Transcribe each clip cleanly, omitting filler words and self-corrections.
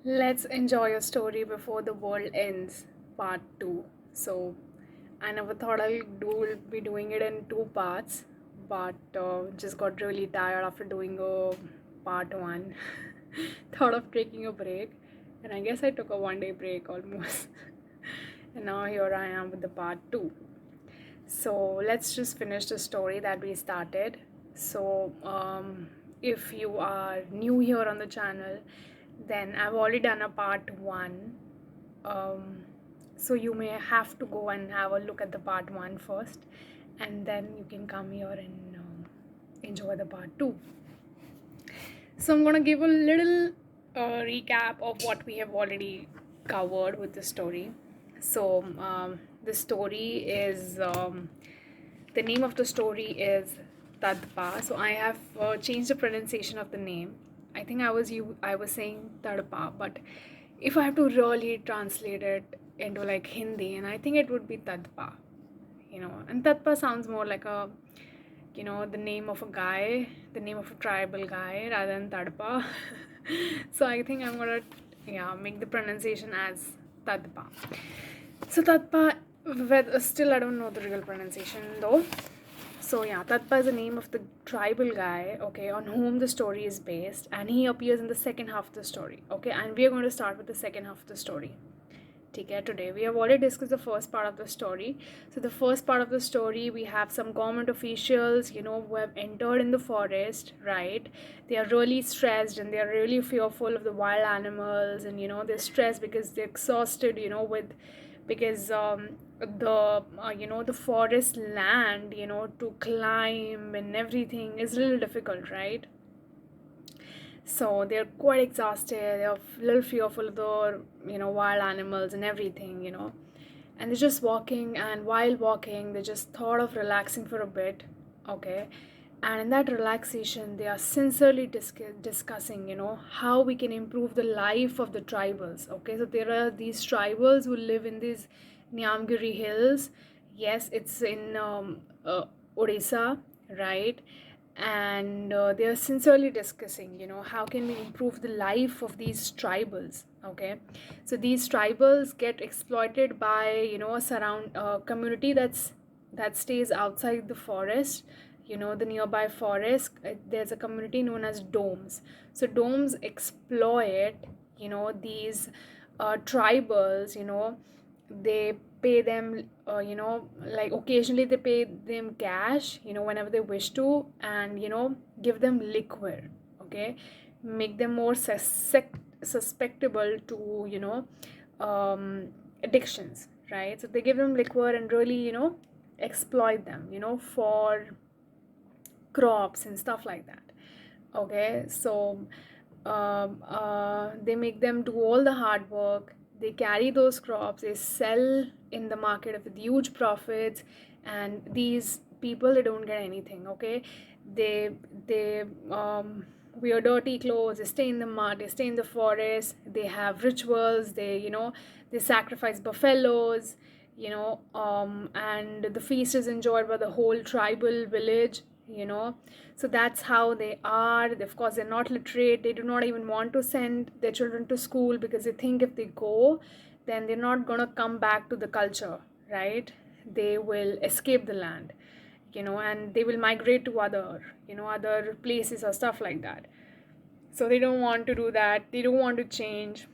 Let's enjoy a story before the world ends, part 2. So, I never thought I'll be doing it in two parts, but just got really tired after doing a part 1. Thought of taking a break, and I guess I took a 1 day break almost. And now here I am with the part 2. So let's just finish the story that we started. So, if you are new here on the channel, then I've already done a part 1. Um, so you may have to go and have a look at the part 1 first, and then you can come here and enjoy the part 2. So I'm gonna give a little recap of what we have already covered with the story. So the story is the name of the story is Tadpa. So I have changed the pronunciation of the name. I think I was saying Tadpa, but if I have to really translate it into like Hindi, and I think it would be Tadpa. And Tadpa sounds more like the name of a guy, the name of a tribal guy rather than Tadpa. So I think I'm gonna make the pronunciation as Tadpa. So Tadpa, still I don't know the real pronunciation though. So yeah, Tadpa is the name of the tribal guy, okay, on whom the story is based, and he appears in the second half of the story, okay, and we are going to start with the second half of the story. Okay, today we have already discussed the first part of the story. So the first part of the story, we have some government officials, who have entered in the forest, right? They are really stressed and they are really fearful of the wild animals, and they're stressed because they're exhausted, with because the forest land, to climb and everything is a little difficult, right? So they're quite exhausted, they're a little fearful of the wild animals and everything, and they're just walking, and while walking they just thought of relaxing for a bit, okay, and in that relaxation they are sincerely discussing how we can improve the life of the tribals, okay. So there are these tribals who live in these Nyamgiri hills. Yes, it's in Odisha, right? And they are sincerely discussing how can we improve the life of these tribals, okay. So these tribals get exploited by a surround community that stays outside the forest, the nearby forest. There's a community known as domes. So domes exploit these tribals. They pay them, like occasionally they pay them cash, whenever they wish to, and give them liquor, okay, make them more susceptible to addictions, right? So they give them liquor and really exploit them for crops and stuff like that, okay. So they make them do all the hard work. They carry those crops, they sell in the market with huge profits, and these people, they don't get anything, okay. They wear dirty clothes, they stay in the mud, they stay in the forest, they have rituals, they sacrifice buffaloes, and the feast is enjoyed by the whole tribal village, so that's how they are. Of course, they're not literate, they do not even want to send their children to school because they think if they go, then they're not going to come back to the culture, right? They will escape the land, and they will migrate to other places or stuff like that. So they don't want to do that, they don't want to change.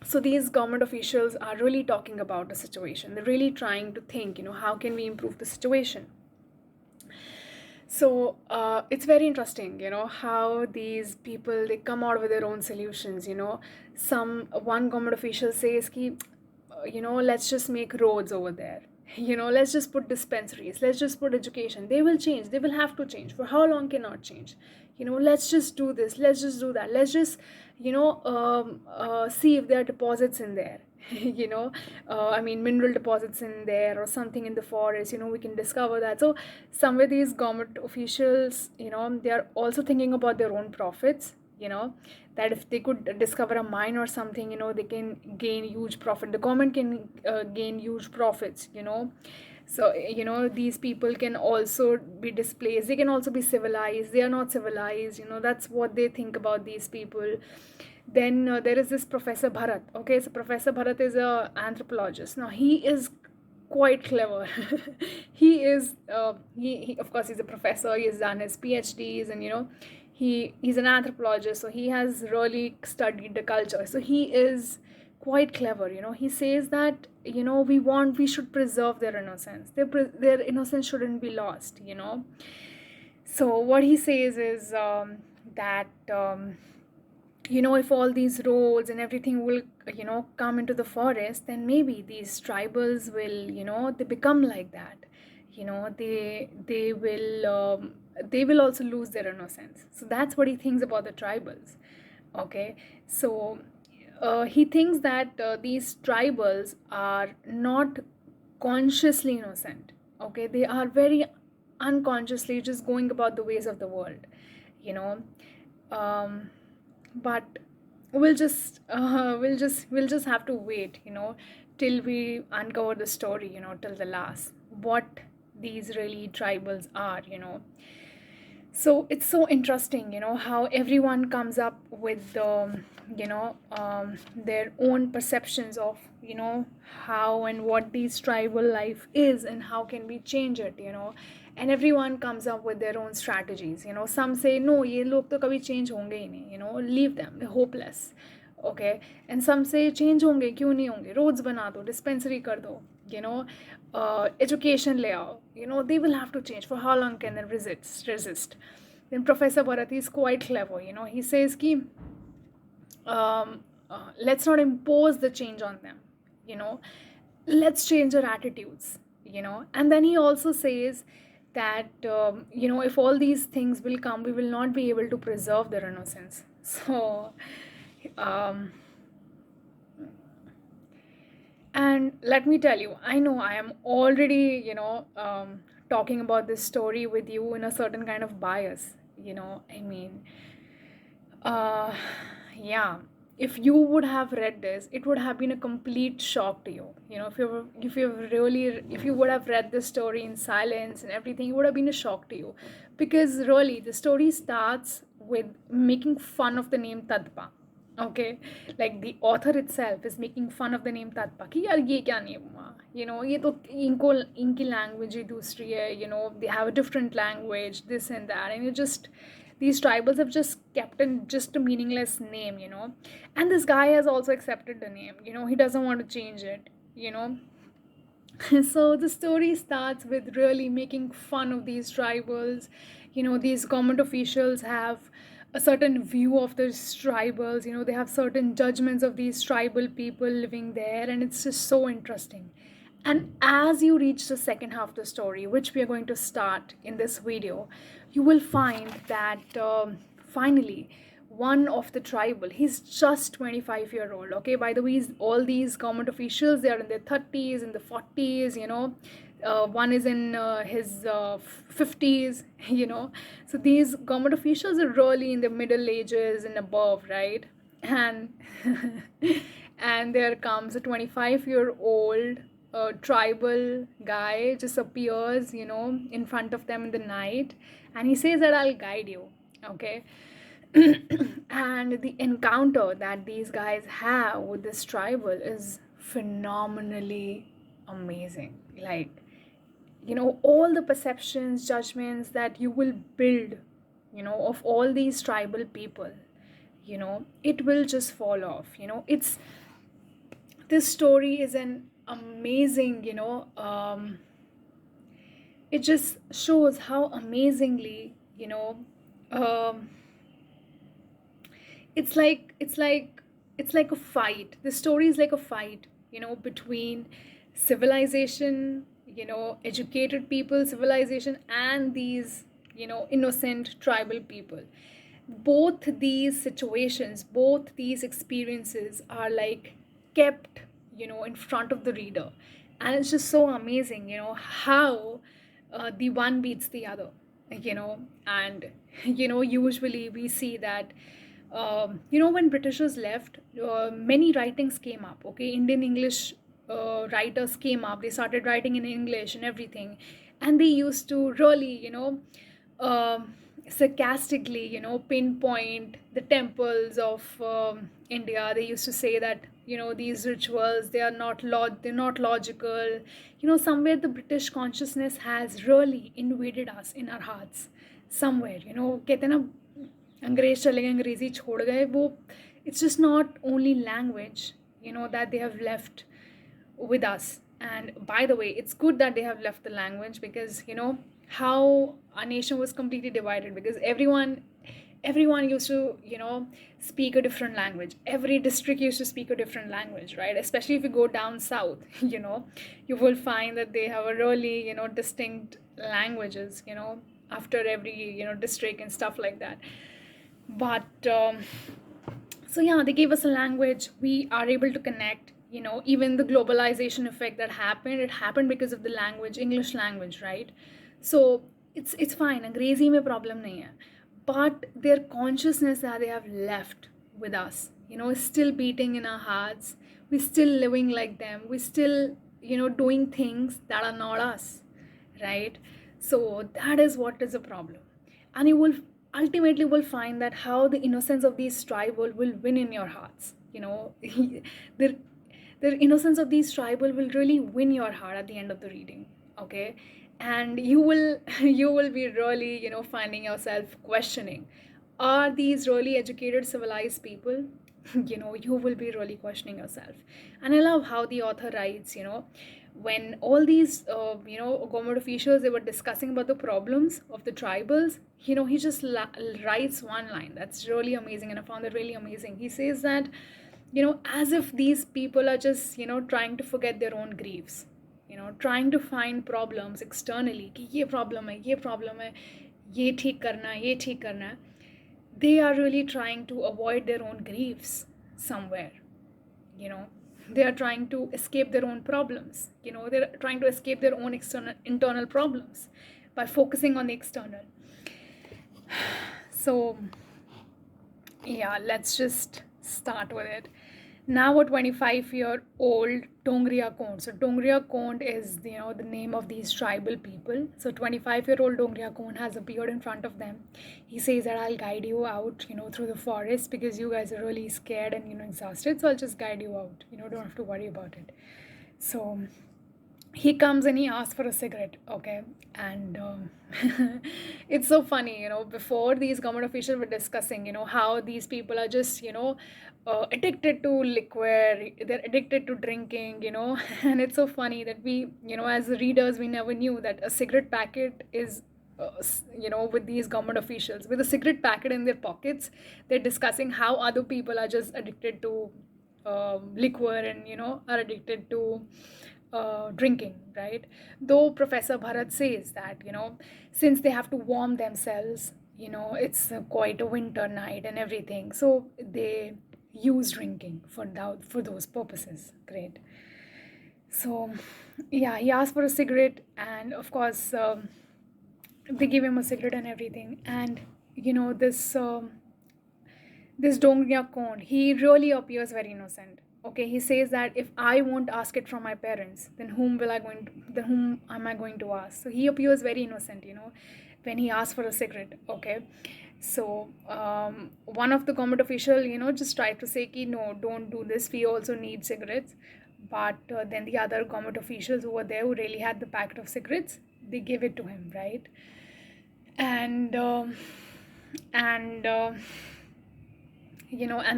So these government officials are really talking about the situation, they're really trying to think, how can we improve the situation. So it's very interesting, how these people, they come out with their own solutions. One government official says, ki, let's just make roads over there. Let's just put dispensaries. Let's just put education. They will change. They will have to change. For how long cannot change? Let's just do this. Let's just do that. Let's just, see if there are deposits in there. I mean, mineral deposits in there or something in the forest, we can discover that. So somewhere these government officials, they are also thinking about their own profits, that if they could discover a mine or something, they can gain huge profit. The government can gain huge profits, so these people can also be displaced, they can also be civilized, they are not civilized, that's what they think about these people. Then there is this Professor Bharat. Okay, so Professor Bharat is a anthropologist. Now he is quite clever. He of course he's a professor. He's done his PhDs, and he's an anthropologist, so he has really studied the culture. So he is quite clever. He says that we should preserve their innocence. Their innocence shouldn't be lost. So what he says is that. If all these roads and everything will come into the forest, then maybe these tribals will they become like that. They will also lose their innocence. So that's what he thinks about the tribals. Okay, so he thinks that these tribals are not consciously innocent. Okay, they are very unconsciously just going about the ways of the world. you know um, but we'll just have to wait, till we uncover the story, till the last, what these really tribals are. So it's so interesting, how everyone comes up with their own perceptions of how and what these tribal life is and how can we change it. And everyone comes up with their own strategies. Some say no, ye log to kabhi change honge hi nahi, leave them, they're hopeless. Okay, and some say change honge, क्यों नहीं होंगे, roads बना दो, dispensary कर दो, education ले आओ, they will have to change. For how long can they resist? Then Professor Bharat is quite clever. He says ki let's not impose the change on them. Let's change our attitudes. And then he also says that if all these things will come, we will not be able to preserve their innocence. So and let me tell you, I know I am already talking about this story with you in a certain kind of bias. I mean, yeah, if you would have read this, it would have been a complete shock to you. If you would have read this story in silence and everything, it would have been a shock to you, because really the story starts with making fun of the name Tadpa. Okay, like the author itself is making fun of the name Tadpa कि यार ये क्या name हुआ, ये तो इनकी language ही दूसरी है, they have a different language, this and that, and these tribals have just kept in just a meaningless name. And this guy has also accepted the name. He doesn't want to change it. So the story starts with really making fun of these tribals. These government officials have a certain view of these tribals. They have certain judgments of these tribal people living there, and it's just so interesting. And as you reach the second half of the story, which we are going to start in this video, you will find that finally one of the tribal, he's just 25-year-old. Okay, by the way, all these government officials, they are in their 30s, in the 40s. One is in his 50s. So these government officials are really in the middle ages and above, right? And and there comes a 25-year-old tribal guy, just appears in front of them in the night, and he says that I'll guide you. Okay. And the encounter that these guys have with this tribal is phenomenally amazing. Like, all the perceptions, judgments that you will build of all these tribal people, it will just fall off. This story is an amazing, it just shows how amazingly, it's like a fight. The story is like a fight, between civilization, educated people, civilization, and these, innocent tribal people. Both these situations, both these experiences are like kept, in front of the reader. And it's just so amazing, how the one beats the other, and usually we see that when Britishers left, many writings came up. Okay, Indian English writers came up. They started writing in English and everything, and they used to really sarcastically, pinpoint the temples of India. They used to say that, these rituals, they're not logical. Somewhere the British consciousness has really invaded us in our hearts. Somewhere, कहते हैं ना, अंग्रेज चले गए, अंग्रेजी छोड़ गए वो. It's just not only language, that they have left with us. And by the way, it's good that they have left the language, because how our nation was completely divided, because everyone used to speak a different language. Every district used to speak a different language, right? Especially if you go down south, you will find that they have a really distinct languages, after every district and stuff like that. But so yeah, they gave us a language. We are able to connect. Even the globalization effect that happened, it happened because of the language, English language, right? So it's fine. अंग्रेजी में problem नहीं है. But their consciousness that they have left with us, is still beating in our hearts. We're still living like them. We're still, doing things that are not us, right? So that is what is a problem. And you will ultimately find that how the innocence of these tribal will win in your hearts. the the innocence of these tribal will really win your heart at the end of the reading. Okay. And you will you will be really finding yourself questioning, are these really educated civilized people? You will be really questioning yourself. And I love how the author writes, when all these government officials, they were discussing about the problems of the tribals, he just writes one line that's really amazing, and I found it really amazing. He says that, as if these people are just trying to forget their own griefs, trying to find problems externally, कि ये problem है, ये ठीक करना है, ये ठीक करना है. They are really trying to avoid their own griefs somewhere. They are trying to escape their own problems. They're trying to escape their own internal problems by focusing on the external. So yeah, let's just start with it. Now a 25-year-old Dongria Kond. So Dongria Kond is the name of these tribal people. So 25-year-old Dongria Kond has appeared in front of them. He says that I'll guide you out, through the forest, because you guys are really scared and exhausted. So I'll just guide you out. Don't have to worry about it. So he comes and he asks for a cigarette, okay? And it's so funny, before these government officials were discussing, how these people are just, addicted to liquor, they're addicted to drinking, and it's so funny that we, as readers, we never knew that a cigarette packet is, with these government officials, with a cigarette packet in their pockets, they're discussing how other people are just addicted to liquor and, are addicted to drinking, right? Though Professor Bharat says that, since they have to warm themselves, it's quite a winter night and everything, so they use drinking for those purposes. Great. So yeah, he asked for a cigarette, and of course they give him a cigarette and everything. And this Dongria Kond, he really appears very innocent. Okay, he says that if I won't ask it from my parents, then whom am I going to ask? So he appears very innocent, when he asks for a cigarette. Okay. So one of the government official, just tried to say ki, no, don't do this, we also need cigarettes. But then the other government officials who were there, who really had the packet of cigarettes, they give it to him, right? And and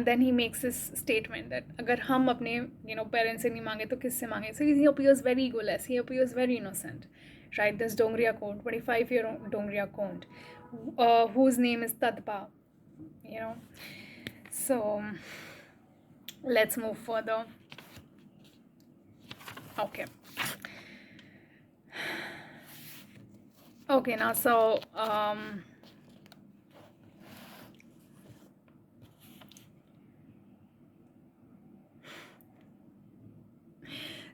then he makes this statement that agar hum apne parents se nahi mange to kisse mange. So he appears very egoless, he appears very innocent, right? This Dongria Kond, 25-year-old Dongria Kond, whose name is Tadpa, So let's move further. Okay, now so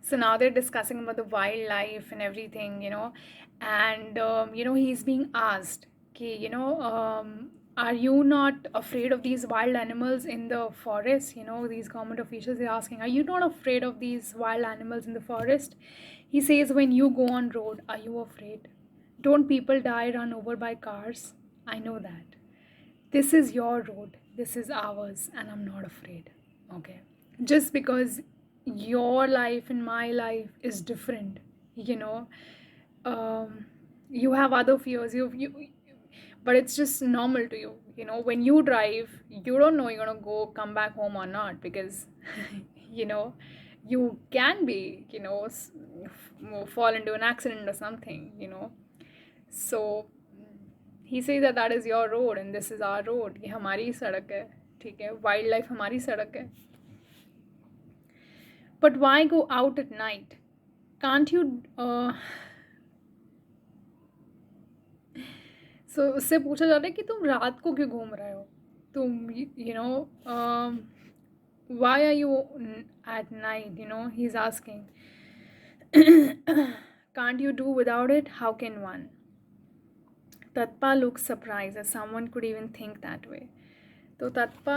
so now they're discussing about the wildlife and everything, and he's being asked, okay, are you not afraid of these wild animals in the forest? These government officials are asking, are you not afraid of these wild animals in the forest? He says, when you go on road, are you afraid? Don't people die run over by cars? I know that. This is your road, this is ours, and I'm not afraid. Okay. Just because your life and my life is different, you know, um, you have other fears, but it's just normal to you. You know, when you drive, you don't know you're gonna go come back home or not because, you know, you can be, fall into an accident or something, So he says that that is your road and this is our road. ये हमारी ही सड़क है, ठीक है? Wild life हमारी सड़क है. But why go out at night? Can't you? So उससे पूछा जाता है कि तुम रात को क्यों घूम रहे हो? तुम why are you at night? He's asking. Can't you do without it? How can one? Tatpa looks surprised that someone could even think that way. तो तत्पा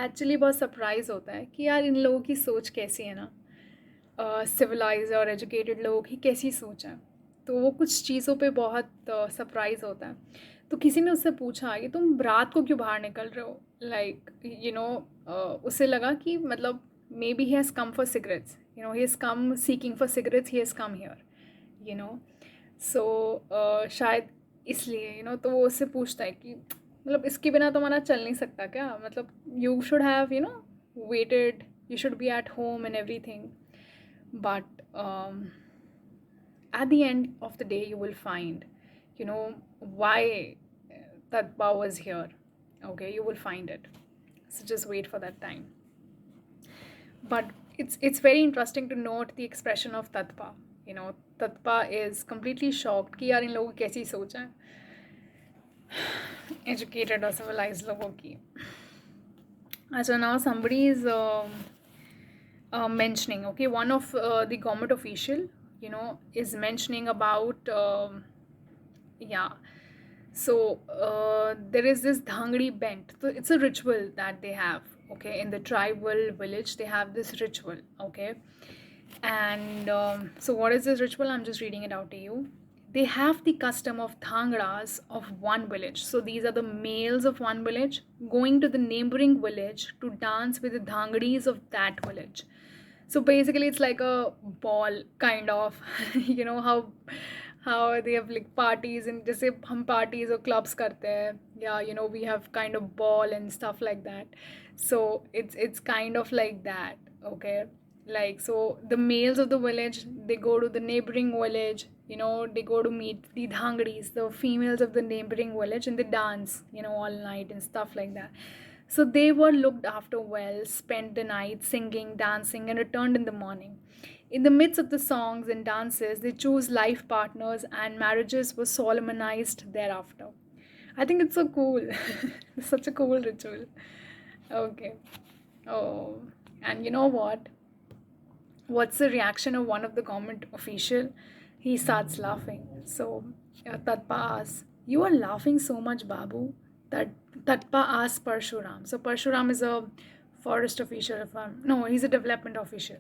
एक्चुअली बहुत सरप्राइज होता है कि यार इन लोगों की सोच कैसी है ना, सिविलाइज और एजुकेटेड लोगों की कैसी सोच है. तो वो कुछ चीज़ों पे बहुत सरप्राइज होता है. तो किसी ने उससे पूछा कि तुम रात को क्यों बाहर निकल रहे हो, लाइक उसे लगा कि मतलब maybe he has come for cigarettes, he has come seeking for cigarettes, he has come here, you know so शायद इसलिए तो वो उससे पूछता है कि मतलब इसके बिना तो हमारा चल नहीं सकता क्या, मतलब you should have waited, you should be at home and everything, but at the end of the day you will find why Tatpa was here. Okay, you will find it, so just wait for that time. But it's very interesting to note the expression of Tatpa. Tatpa is completely shocked कि यार इन लोगों की कैसी सोच है, educated or civilized लोगों की. So now somebody is mentioning, okay, one of the government official, is mentioning about, so there is this dhangdi bent. So it's a ritual that they have, okay, in the tribal village. They have this ritual, okay. And so what is this ritual? I'm just reading it out to you. They have the custom of dhangras of one village. So these are the males of one village going to the neighboring village to dance with the dhangdis of that village. So basically it's like a ball kind of, how they have like parties, and जैसे हम parties or clubs करते हैं, yeah, we have kind of ball and stuff like that. So it's kind of like that, okay. Like, so the males of the village, they go to the neighboring village, they go to meet the dhangris, the females of the neighboring village, and they dance, all night and stuff like that. So they were looked after well, spent the night singing, dancing, and returned in the morning. In the midst of the songs and dances, they chose life partners, and marriages were solemnized thereafter. I think it's so cool. It's such a cool ritual. Okay. Oh, and you know what? What's the reaction of one of the government official? He starts laughing. So Tatpa asks, "You are laughing so much, Babu." That Tatpa asks Parshuram. So Parshuram is a forest official. No, he's a development official.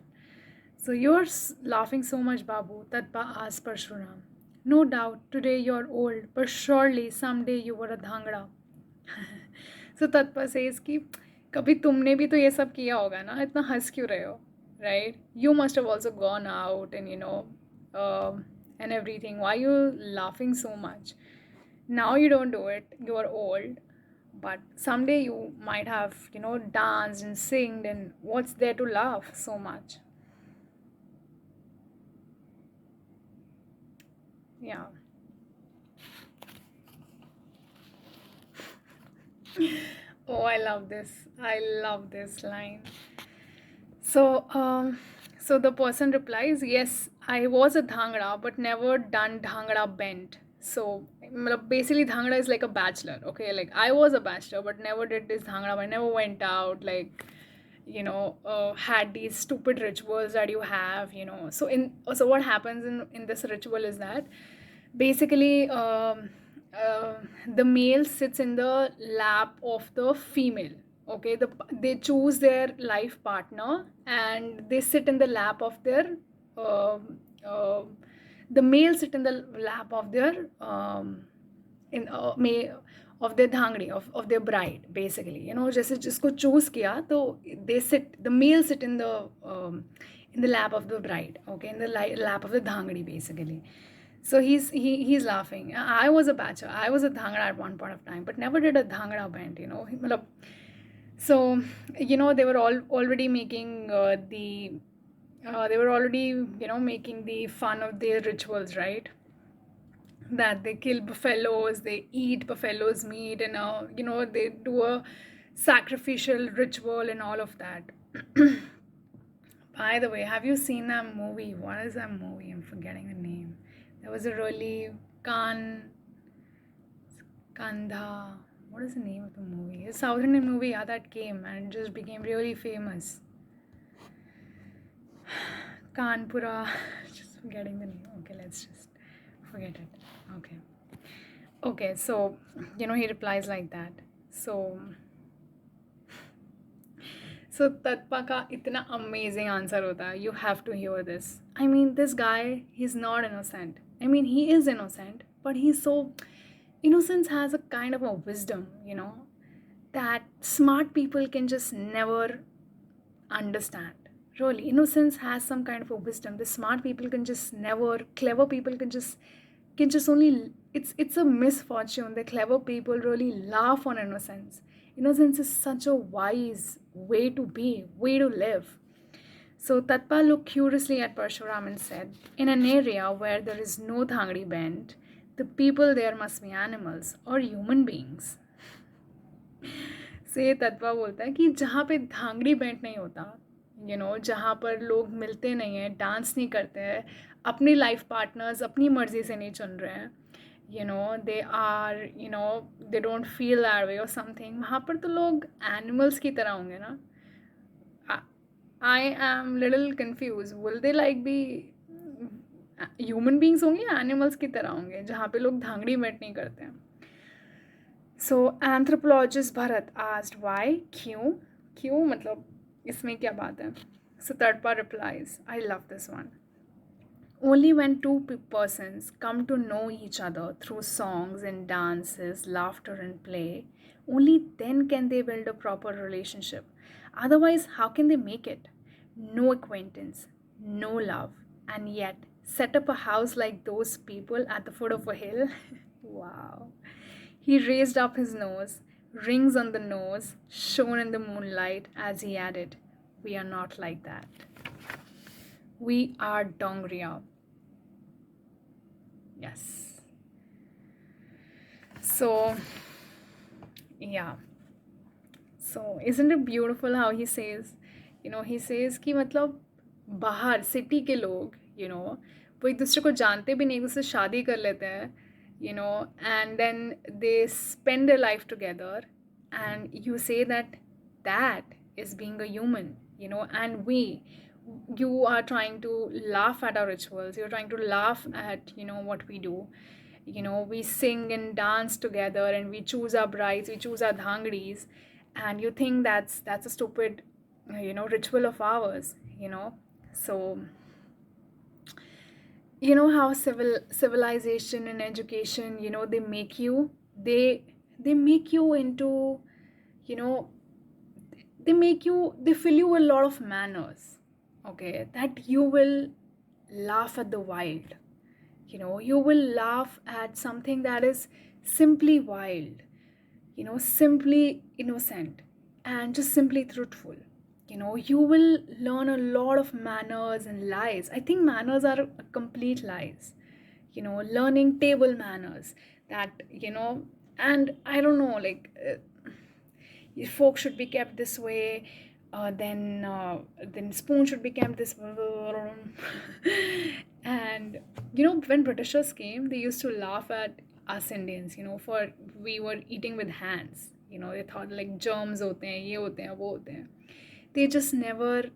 So you're laughing so much, Babu. Tatpa asks Parshuram. No doubt, today you're old, but surely someday you were a dhangra. So Tatpa says कि कभी तुमने भी तो ये सब किया होगा ना, इतना हंस क्यों रहे हो, right? You must have also gone out and and everything. Why are you laughing so much? Now you don't do it, you are old, but someday you might have danced and singed, and what's there to laugh so much? Yeah. Oh, I love this. I love this line. So, so the person replies, "Yes, I was a dhangra, but never done dhangra bent." So, basically, dhangra is like a bachelor. Okay, like I was a bachelor, but never did this dhangra. I never went out, like, had these stupid rituals that you have. So what happens in this ritual is that basically uh, the male sits in the lap of the female. Okay, they choose their life partner and they sit in the lap of their uh, uh, the male sit in the lap of their in may of their dhangdi, of their bride, basically. जैसे जिसको choose किया तो the male sit in the lap of the bride, okay, in the lap of the dhangdi, basically. So he's laughing. I was a bachelor. I was a dhangra at one point of time, but never did a dhangra band. मतलब, so they were all already making they were already making the fun of their rituals, right? That they kill buffaloes, they eat buffaloes meat, and they do a sacrificial ritual and all of that. By the way, have you seen that movie? What is that movie? I'm forgetting the name. There was a really Kandha. What is the name of the movie? A South Indian movie, yeah, that came and just became really famous. Kanpura. Just forgetting the name. Okay, let's just forget it. Okay. Okay, so he replies like that. So Tatpa ka itna amazing answer hota hai. You have to hear this. I mean, this guy, he's not innocent. I mean, he is innocent, but he's so innocence has a kind of a wisdom, that smart people can just never understand. Really, innocence has some kind of a wisdom. The smart people can just never, clever people can just only, it's a misfortune. The clever people really laugh on innocence. Innocence is such a wise way to be, way to live. So Tatpa looked curiously at Parshuram and said, in an area where there is no Dhangdi band, the people there must be animals or human beings. से तत्वा बोलता है कि जहाँ पे धांगड़ी band नहीं होता, जहाँ पर लोग मिलते नहीं हैं, डांस नहीं करते हैं, अपनी लाइफ पार्टनर्स अपनी मर्जी से नहीं चुन रहे हैं, they are they don't feel that way और समथिंग, वहाँ पर तो लोग एनिमल्स की तरह होंगे ना. I am little confuse. Will they like be human beings होंगे या एनिमल्स की तरह होंगे जहाँ पे लोग धांगड़ी बैठ नहीं करते हैं. So anthropologist Bharat asked why, क्यों मतलब इसमें क्या बात है. So Tadpa replies, I love this one. Only when two persons come to know each other through songs and dances, laughter and play, only then can they build a proper relationship. Otherwise, how can they make it? No acquaintance, no love, and yet set up a house like those people at the foot of a hill? Wow. He raised up his nose, rings on the nose, shone in the moonlight as he added, we are not like that. We are Dongria. Yes. So, yeah. So, isn't it beautiful how he says, he says कि मतलब बाहर city के लोग, वो एक दूसरे को जानते भी नहीं, एक दूसरे शादी कर लेते हैं, and then they spend their life together, and you say that is being a human, and you are trying to laugh at our rituals, you're trying to laugh at, what we do. We sing and dance together, and we choose our brides, we choose our dhangdis, and you think that's a stupid, ritual of ours, so how civilization and education, they make you into, they fill you a lot of manners, okay, that you will laugh at the wild, you will laugh at something that is simply wild, simply innocent and just simply truthful. You will learn a lot of manners and lies. I think manners are complete lies. Learning table manners, that, and I don't know, like, fork should be kept this way, then spoon should be kept this way. And, when Britishers came, they used to laugh at us Indians, for we were eating with hands. They thought like germs hote hain, ye hote hain, wo hote hain. They just never,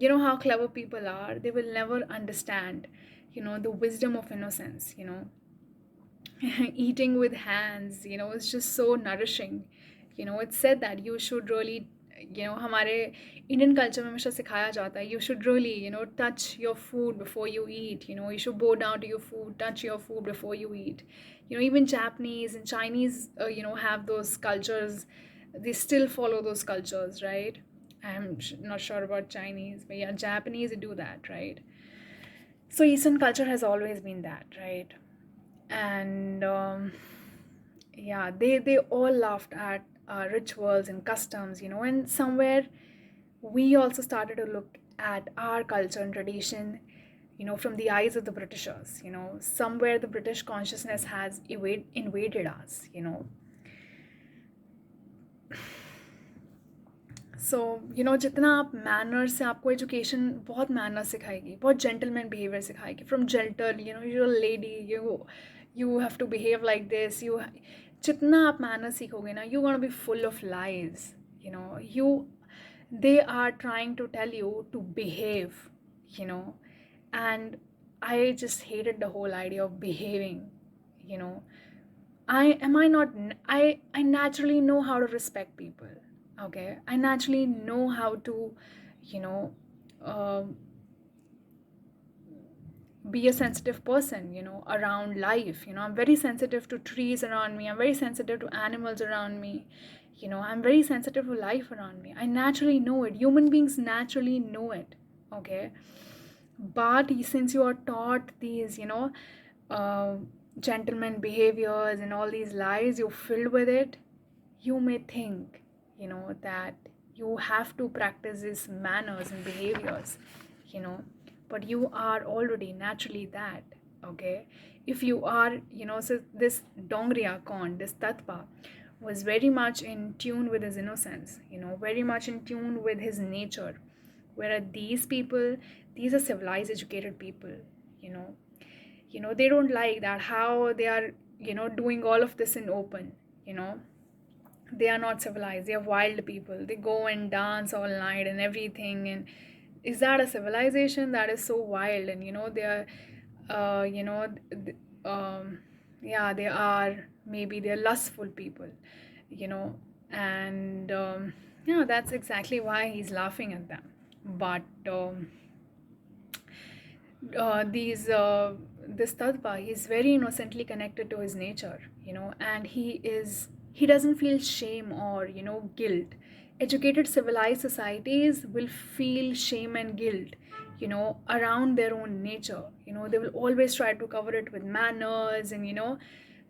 how clever people are. They will never understand, the wisdom of innocence, Eating with hands, it's just so nourishing. It's said that you should really, हमारे Indian culture में हमेशा सिखाया जाता है, you should really touch your food before you eat, you should bow down to your food, touch your food before you eat. Even Japanese and Chinese have those cultures. They still follow those cultures, right? I'm not sure about Chinese, but yeah, Japanese do that, right? So Eastern culture has always been that, right? And yeah, they all laughed at rituals and customs, and somewhere we also started to look at our culture and tradition, from the eyes of the Britishers. Somewhere the British consciousness has invaded us. सो जितना आप manner से, आपको education बहुत manner सिखाएगी, बहुत gentleman behaviour सिखाएगी, from gentle, your lady, you have to behave like this, जितना आप मैनर सीखोगे ना, you gonna be full of lies. You they are trying to tell you to behave, and I just hated the whole idea of behaving. you know I not, I naturally know how to respect people. Okay, I naturally know how to you know um be a sensitive person, around life. I'm very sensitive to trees around me, I'm very sensitive to animals around me, I'm very sensitive to life around me. I naturally know it. Human beings naturally know it. Okay, but since you are taught these uh, gentleman behaviors and all these lies, you're filled with it, you may think that you have to practice these manners and behaviors, but you are already naturally that. Okay, if you are, so this Dongriya Khan, this Tatpa, was very much in tune with his innocence, very much in tune with his nature. Whereas these people, these are civilized, educated people, you know they don't like that, how they are doing all of this in open. They are not civilized, they are wild people, they go and dance all night and everything. And is that a civilization? That is so wild. And they are yeah, they are, maybe they're lustful people, you know and yeah, that's exactly why he's laughing at them. But these this Tadpa, he's very innocently connected to his nature, and he doesn't feel shame or guilt. Educated, civilized societies will feel shame and guilt, around their own nature. They will always try to cover it with manners, and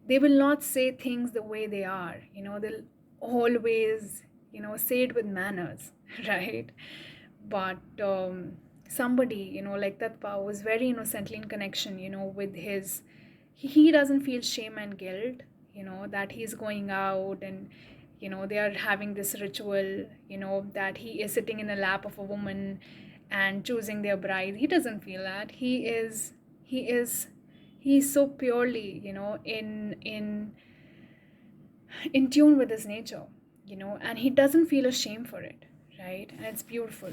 they will not say things the way they are. They'll always say it with manners, right? But somebody like Tatpa was very innocently in connection with his, he doesn't feel shame and guilt, that he's going out and they are having this ritual, that he is sitting in the lap of a woman and choosing their bride. He doesn't feel that. He's so purely in tune with his nature, and he doesn't feel ashamed for it, right? And it's beautiful.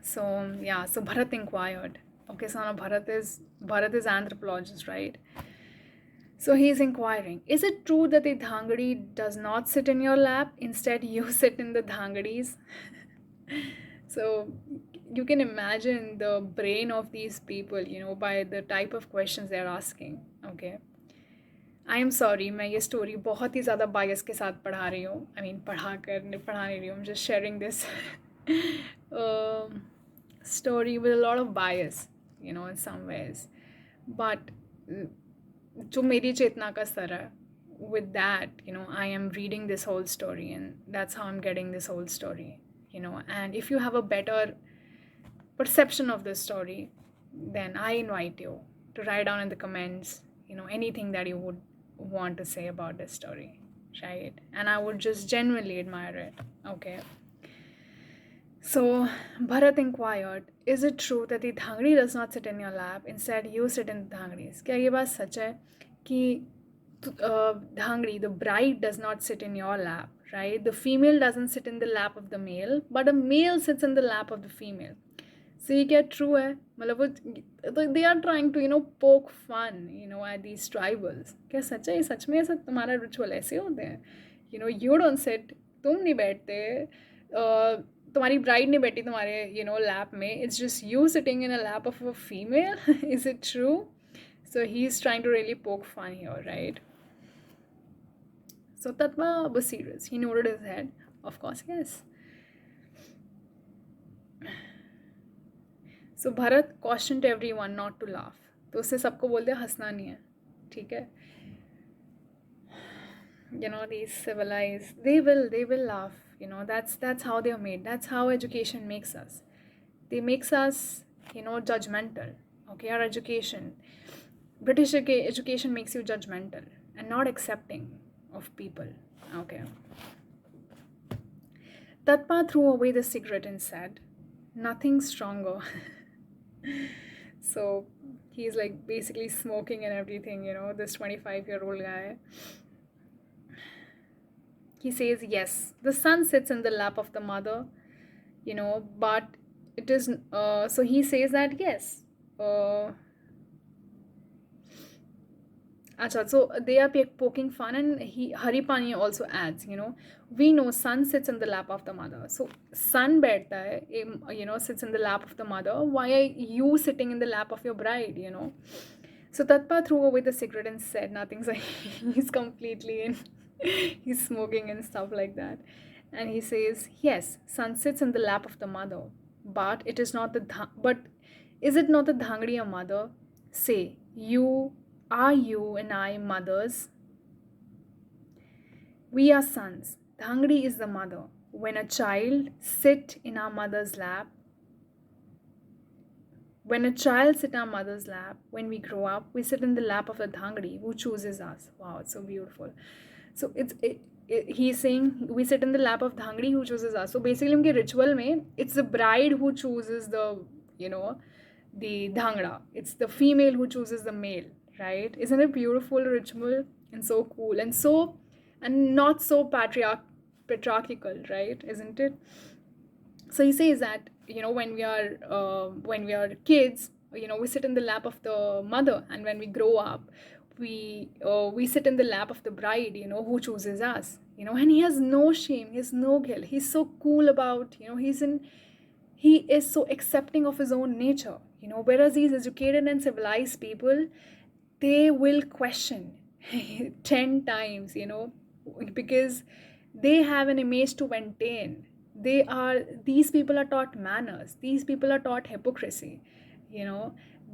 So yeah, so Bharat inquired. Okay, so now Bharat is anthropologist, right? So he is inquiring, is it true that the dhangadi does not sit in your lap? Instead, you sit in the dhangadis? So you can imagine the brain of these people, by the type of questions they're asking. Okay. I am sorry, मैं ये story बहुत ही ज़्यादा बायस के साथ पढ़ा रही हूँ. I mean पढ़ा नहीं रही हूँ, just sharing this story with a lot of bias, in some ways. But जो मेरी चेतना का स्तर है, with that, I am reading this whole story, and that's how I'm getting this whole story, and if you have a better perception of this story, then I invite you to write down in the comments, anything that you would want to say about this story, right? And I would just genuinely admire it. Okay. So Bharat inquired, is it true that the dhangri does not sit in your lap? Instead, you sit in the dhangris. क्या ये बात सच है कि dhangri, the bride, does not sit in your lap, right? The female doesn't sit in the lap of the male, but a male sits in the lap of the female. So ये क्या true है? मतलब वो they are trying to poke fun at these tribals. क्या सच है? ये सच में ऐसा तुम्हारा ritual ऐसे होते हैं? You don't sit तुम नहीं बैठते, तुम्हारी ब्राइड नहीं बैठी तुम्हारे लैप में, it's just you sitting in a lap of a female. Is it true? So he's trying to really poke fun here, right? So Tatva was serious. He nodded his head. Of course, yes. So Bharat cautioned everyone not to laugh. तो उससे सबको बोल दिया हंसना नहीं है, ठीक है? These civilized, they will laugh. That's how they're made. That's how education makes us. They makes us judgmental. Okay, our education, British education makes you judgmental and not accepting of people. Okay. Tatpa threw away the cigarette and said, "Nothing stronger." So he's like basically smoking and everything, this 25-year-old guy. He says, yes, the son sits in the lap of the mother, but it is, so he says that, yes, so they are poking fun, and Haripani also adds, we know son sits in the lap of the mother. So son baithta hai, sits in the lap of the mother. Why are you sitting in the lap of your bride, So Tatpa threw away the cigarette and said, nothing. So he's completely in, he's smoking and stuff like that. And he says, yes, son sits in the lap of the mother, but it is not but is it not the dhangdiya mother? Say, are you and I mothers? We are sons. Dhangdi is the mother. When a child sit in our mother's lap, when we grow up, we sit in the lap of the Dhangdi who chooses us. Wow, it's so beautiful. So he's saying we sit in the lap of Dhangdi who chooses us. So basically, in ritual mein, it's the bride who chooses the Dhangda. It's the female who chooses the male, right? Isn't it beautiful ritual and so cool and not so patriarchal, right? Isn't it? So he says that when we are kids, we sit in the lap of the mother, and when we grow up, we sit in the lap of the bride, who chooses us, and he has no shame, he has no guilt, he's so cool about, he is so accepting of his own nature, whereas these educated and civilized people, they will question 10 times, because they have an image to maintain. These people are taught manners, these people are taught hypocrisy,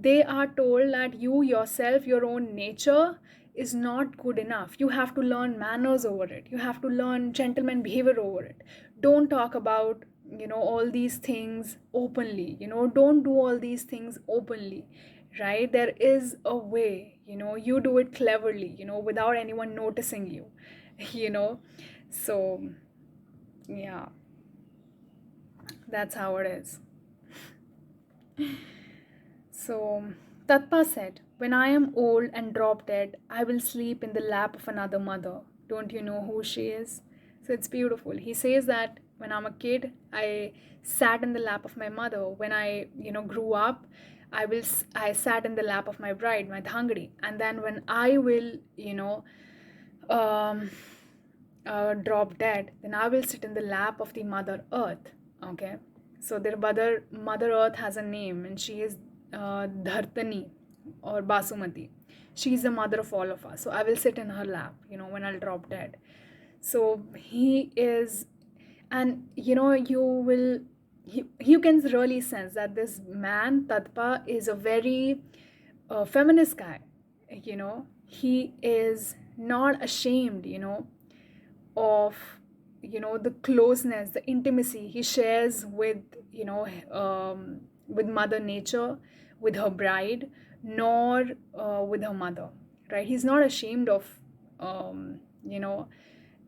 they are told that you yourself, your own nature is not good enough, you have to learn manners over it, you have to learn gentleman behavior over it, don't talk about all these things openly, don't do all these things openly, right? There is a way, you do it cleverly, without anyone noticing you. So yeah, that's how it is. So Tatpa said, when I am old and drop dead, I will sleep in the lap of another mother. Don't you know who she is? So it's beautiful. He says that when I'm a kid, I sat in the lap of my mother. When I grew up, I sat in the lap of my bride, my Dhangdi. And then when I will um, drop dead, then I will sit in the lap of the Mother Earth. Okay, so their Mother Earth has a name, and she is Dhartani or Basumati. She is the mother of all of us. So I will sit in her lap, when I'll drop dead. So he is, and you can really sense that this man Tatpa is a very feminist guy. He is not ashamed, of the closeness, the intimacy he shares with with Mother Nature, with her bride, nor with her mother, right? He's not ashamed of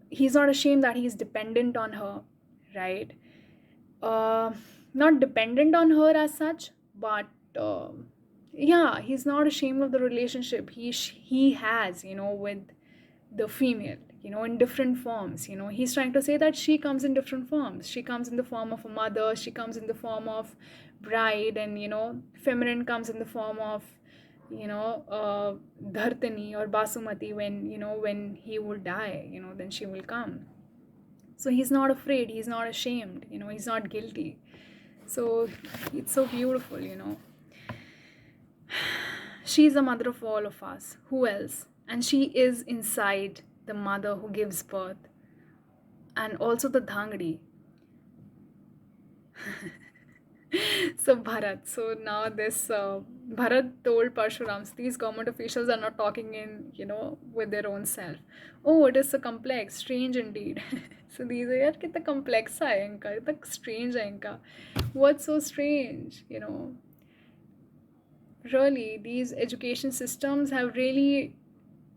he's not ashamed that he's dependent on her, right? uh, Not dependent on her as such, but yeah, he's not ashamed of the relationship he has with the female, in different forms. He's trying to say that she comes in different forms. She comes in the form of a mother, she comes in the form of bride, and feminine comes in the form of Dhartani or Basumati. When when he will die, then she will come. So he's not afraid, he's not ashamed, he's not guilty. So it's so beautiful. She's the mother of all of us. Who else? And she is inside the mother who gives birth. And also the Dhangdi. So Bharat. So now this Bharat told Parshuram, these government officials are not talking with their own self. Oh, it is so complex, strange indeed. So these are yaar kitna complex hai inka, kitna strange hai inka. What's so strange? Really, these education systems have really,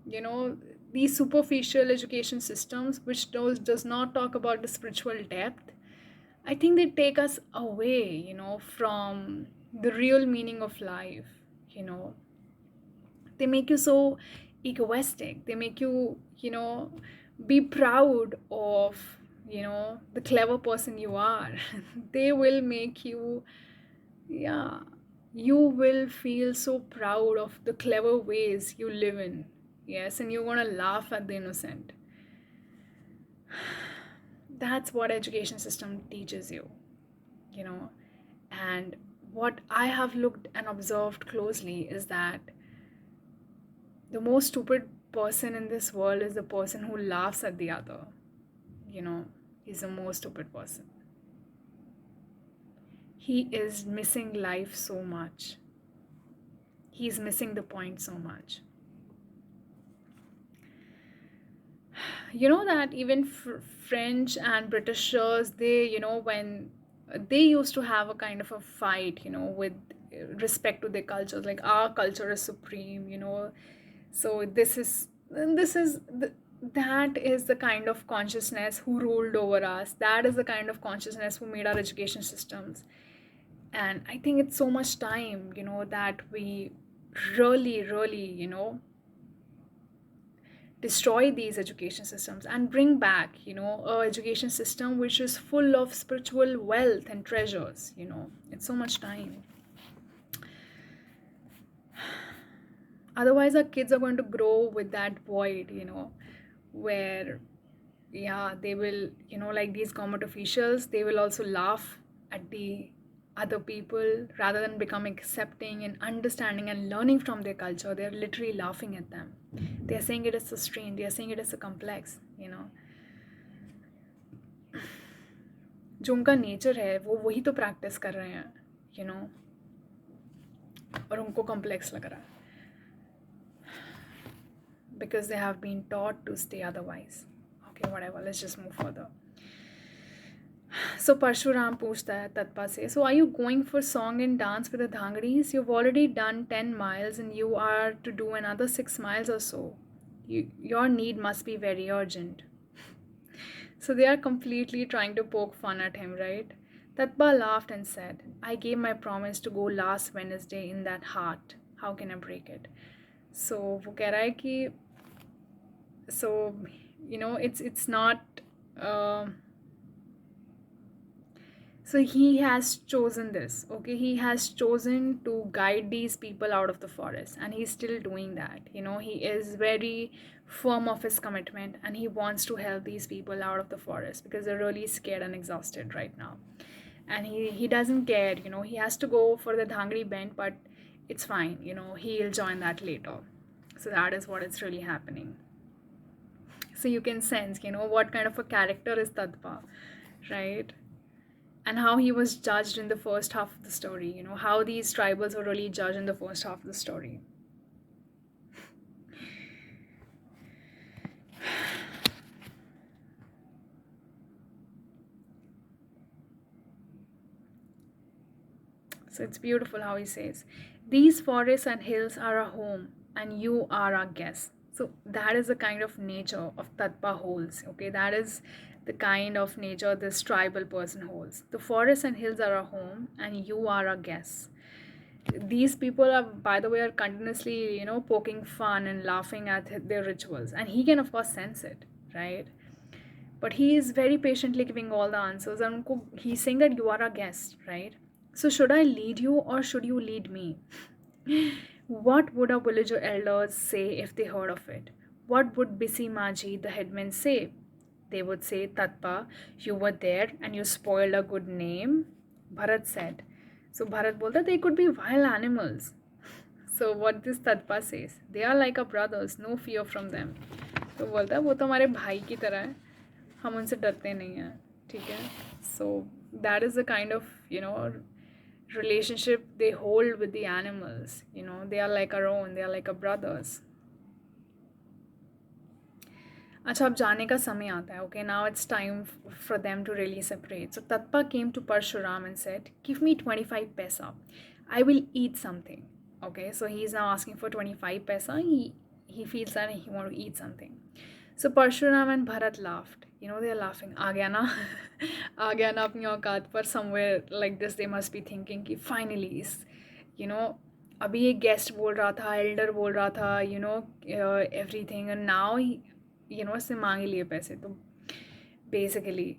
you know, these superficial education systems which does not talk about the spiritual depth. I think they take us away, from the real meaning of life. You know, they make you so egoistic. They make you, be proud of, the clever person you are. They will make you, yeah, you will feel so proud of the clever ways you live in. Yes, and you're gonna laugh at the innocent. That's what education system teaches you, you know. And what I have looked and observed closely is that the most stupid person in this world is the person who laughs at the other. He's the most stupid person. He is missing life so much. He's missing the point so much. You know that even French and Britishers, they, when they used to have a kind of a fight, with respect to their cultures, like our culture is supreme, so that is the kind of consciousness who ruled over us. That is the kind of consciousness who made our education systems. And I think it's so much time, that we really, really, destroy these education systems and bring back, a education system which is full of spiritual wealth and treasures. It's so much time. Otherwise our kids are going to grow with that void, where, yeah, they will, like these government officials, they will also laugh at the other people rather than become accepting and understanding and learning from their culture. They're literally laughing at them. They're saying it is so strange, they're saying it is so complex. जो उनका nature है वो वही तो practice कर रहे हैं, और उनको कॉम्प्लेक्स लग रहा है because they have been taught to stay otherwise. Okay, whatever, let's just move further. So Parshuram पूछता है तत्पा से, so are you going for song and dance with the Dhangdis? You've already done 10 miles and you are to do another 6 miles or so. Your need must be very urgent. So they are completely trying to poke fun at him, right? Tatpa laughed and said, I gave my promise to go last Wednesday in that heart. How can I break it? So वो कह रहा है कि, so, it's not... So he has chosen this, okay? He has chosen to guide these people out of the forest, and he's still doing that. He is very firm of his commitment, and he wants to help these people out of the forest because they're really scared and exhausted right now. And he doesn't care, he has to go for the Dhangri bend, but it's fine, he'll join that later. So that is what is really happening. So you can sense, what kind of a character is Tatpa, right? And how he was judged in the first half of the story, how these tribals were really judged in the first half of the story. So it's beautiful how he says, these forests and hills are our home and you are our guest. So that is the kind of nature of Tatpa holds, okay? That is the kind of nature this tribal person holds. The forests and hills are our home and you are our guests. These people are, by the way, are continuously, poking fun and laughing at their rituals. And he can, of course, sense it, right? But he is very patiently giving all the answers. And he's saying that you are a guest, right? So should I lead you or should you lead me? What would our villager elders say if they heard of it? What would Bisi Maji, the headman, say? They would say, Tatpa, you were there and you spoiled a good name. Bharat said. So Bharat bolta, they could be wild animals. So what this Tatpa says, they are like our brothers, no fear from them. तो बोलता है वो तो हमारे भाई की तरह है, हम उनसे डरते नहीं हैं, ठीक है. So that is the kind of, relationship they hold with the animals. They are like our own, they are like our brothers. अच्छा, अब जाने का समय आता है. Okay, now it's time for them to really separate. So Tatpa came to Parshuram and said, give me 25 पैसा, I will eat something. Okay, so he is now asking for 25 paisa. He feels that he want to eat something. So Parshuram and Bharat laughed. They are laughing. आ गया ना आ गया ना अपनी औकात पर. Somewhere like this they must be thinking कि finally is, अभी ये guest बोल रहा था, elder बोल रहा था, everything, and now he, इसने मांग ही लिए पैसे. तो basically,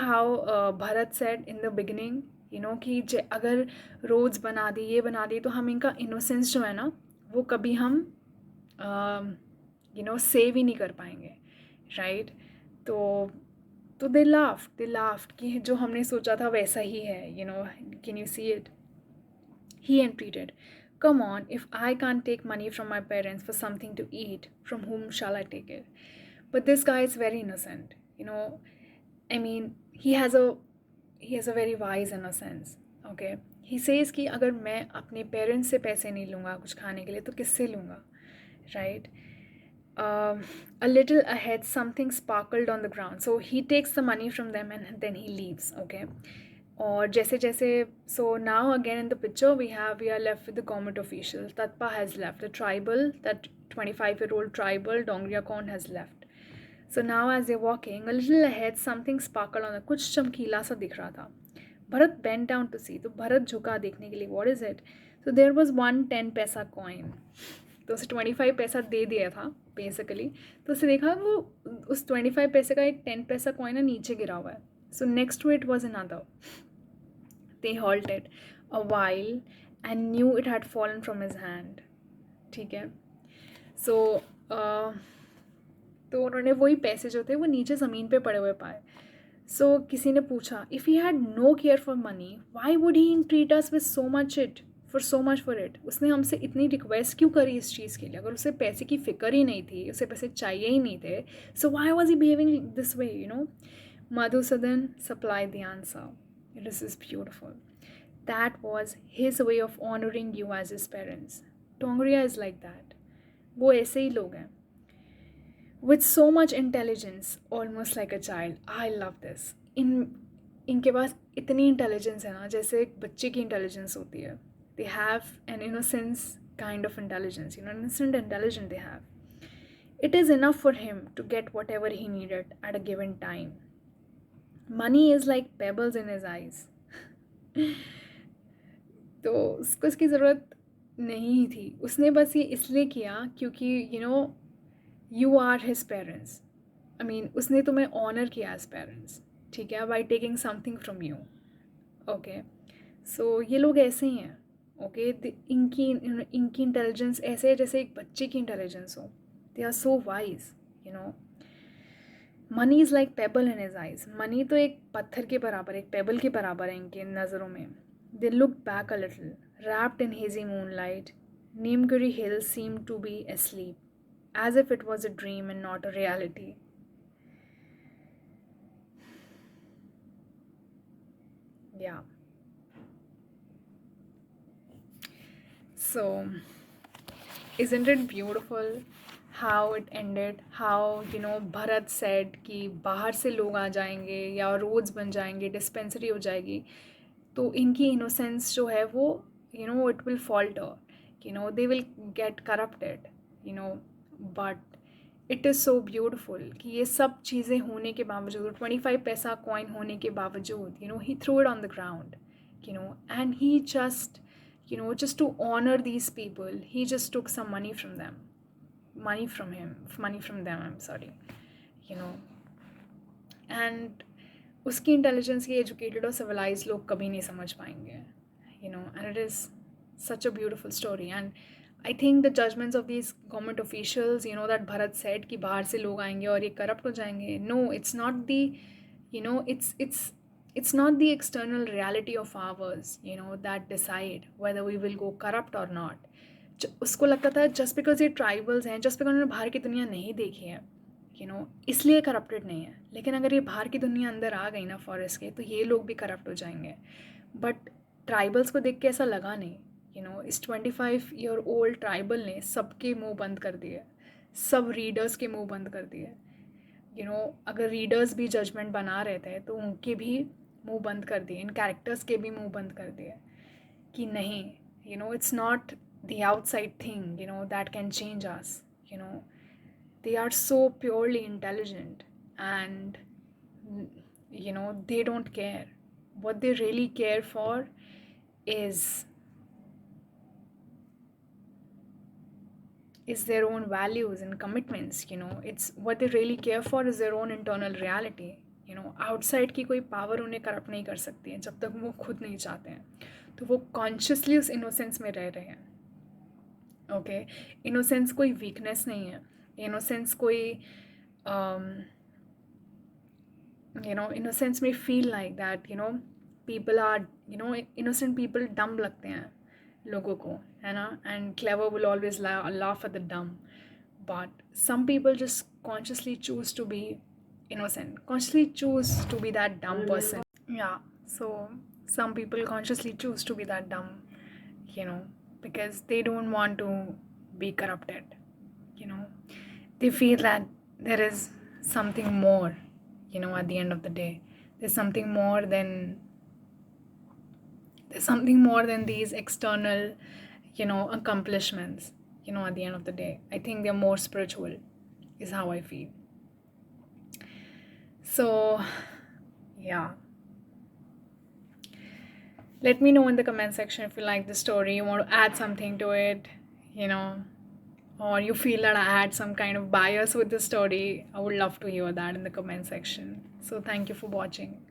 how Bharat said in the beginning, कि अगर रोड्स बना दी, ये बना दी, तो हम इनका इनोसेंस जो है ना, वो कभी हम सेव ही नहीं कर पाएंगे, राइट. तो दे लाफ्ड कि जो हमने सोचा था वैसा ही है. Can you see it. He entreated, come on, if I can't take money from my parents for something to eat, from whom shall I take it? But this guy is very innocent. I mean, he has a very wise innocence. Okay, he says कि अगर मैं अपने parents से पैसे नहीं लूँगा कुछ खाने के लिए तो किससे लूँगा, right? A little ahead, something sparkled on the ground. So he takes the money from them and then he leaves. Okay. और जैसे जैसे, so now again in the picture we are left with the government officials. Tatpa has left. The tribal, that 25-year-old tribal Dongria Khan has left. So now as they're walking, a little ahead, something sparkled on the, कुछ चमकीला सा दिख रहा था. Bharat bent down to see. तो भरत झुका देखने के लिए. What is it? So there was one 10 पैसा coin. तो उसे 25 पैसा दे दिया था बेसिकली. तो उसे देखा वो उस 25 पैसे का एक 10 पैसा कॉइन नीचे गिरा हुआ है. So next to it was another. They halted a while and knew it had fallen from his hand. ठीक है. So तो उन्होंने वही पैसे जो थे वो नीचे ज़मीन पे पड़े हुए पाए. So किसी ने पूछा, if he had no care for money, why would he entreat us with so much for it? उसने हमसे इतनी रिक्वेस्ट क्यों करी इस चीज़ के लिए? अगर उसे पैसे की फ़िक्र ही नहीं थी, उसे पैसे चाहिए ही नहीं थे, so why was he behaving this way, Madhusudan supplied the answer. This is beautiful. That was his way of honoring you as his parents. Tongria is like that. वो ऐसे ही लोग हैं. With so much intelligence, almost like a child. I love this. इनके पास इतनी intelligence है ना, जैसे एक बच्चे की इंटेलिजेंस होती है. They have an innocence kind of intelligence, innocent intelligence they have. It is enough for him to get whatever he needed at a given time. Money is like pebbles in his eyes. तो उसको इसकी ज़रूरत नहीं थी. उसने बस ये इसलिए किया क्योंकि you are his parents. I mean, उसने तुम्हें ऑनर किया एज पेरेंट्स, ठीक है, by taking something from you. Okay, so ये लोग ऐसे ही हैं. Okay, इनकी इंटेलिजेंस ऐसे है जैसे एक बच्चे की इंटेलिजेंस हो. They are so wise, Money is like pebble in his eyes. Money तो एक पत्थर के बराबर, एक पेबल के बराबर है इनके नज़रों में. They looked back a little, wrapped in hazy moonlight. Nimguri Hill seemed to be asleep, as if it was a dream and not a reality. Yeah. So, isn't it beautiful how it ended? How, Bharat said कि बाहर से लोग आ जाएंगे या roads बन जाएंगे, dispensary हो जाएगी, तो इनकी इनोसेंस जो है वो, it will falter, they will get corrupted, but it is so beautiful कि ये सब चीज़ें होने के बावजूद, 25 पैसा कॉइन होने के बावजूद, he threw it on the ground, and he just, just to honor these people, he just took some money from them, money from them, I'm sorry, and उसकी इंटेलिजेंस ये एजुकेटेड और सिविलाइज लोग कभी नहीं समझ पाएंगे, and it is such a beautiful story. And I think the judgments of these government officials, that Bharat said कि बाहर से लोग आएंगे और ये corrupt हो जाएंगे. No, it's not the, it's not the external reality of ours, that decide whether we will go corrupt or not. उसको लगता था just because ये tribals हैं, just because उन्होंने बाहर की दुनिया नहीं देखी है, इसलिए करप्टेड नहीं है. लेकिन अगर ये बाहर की दुनिया अंदर आ गई ना फॉरेस्ट के, तो ये लोग भी करप्ट हो जाएंगे. बट ट्राइबल्स को देख के ऐसा लगा नहीं. इस 25-year-old ट्राइबल ने सबके मुंह बंद कर दिए, सब रीडर्स के मुंह बंद कर दिए. अगर रीडर्स भी जजमेंट बना रहे थे तो उनके भी मुंह बंद कर दिए, इन कैरेक्टर्स के भी मुंह बंद कर दिए कि नहीं, it's not the outside thing, that can change us. They are so purely intelligent, and they don't care. What they really care for is their own values and commitments. It's what they really care for is their own internal reality. Outside की कोई power उन्हें corrupt नहीं कर सकती है जब तक वो खुद नहीं चाहते हैं. तो वो कॉन्शियसली उस इनोसेंस में रह रहे हैं. ओके, इनोसेंस कोई वीकनेस नहीं है. इनोसेंस कोई innocence may feel like that, people are, innocent people dumb लगते हैं लोगों को, है ना, and clever will always laugh at the dumb. But some people just consciously choose to be innocent, consciously choose to be that dumb person. Yeah, so some people consciously choose to be that dumb, because they don't want to be corrupted. They feel that there is something more, at the end of the day. There's something more than these external, accomplishments, at the end of the day. I think they're more spiritual, is how I feel. So, yeah. Let me know in the comment section if you like the story, you want to add something to it, or you feel that I had some kind of bias with the story. I would love to hear that in the comment section. So thank you for watching.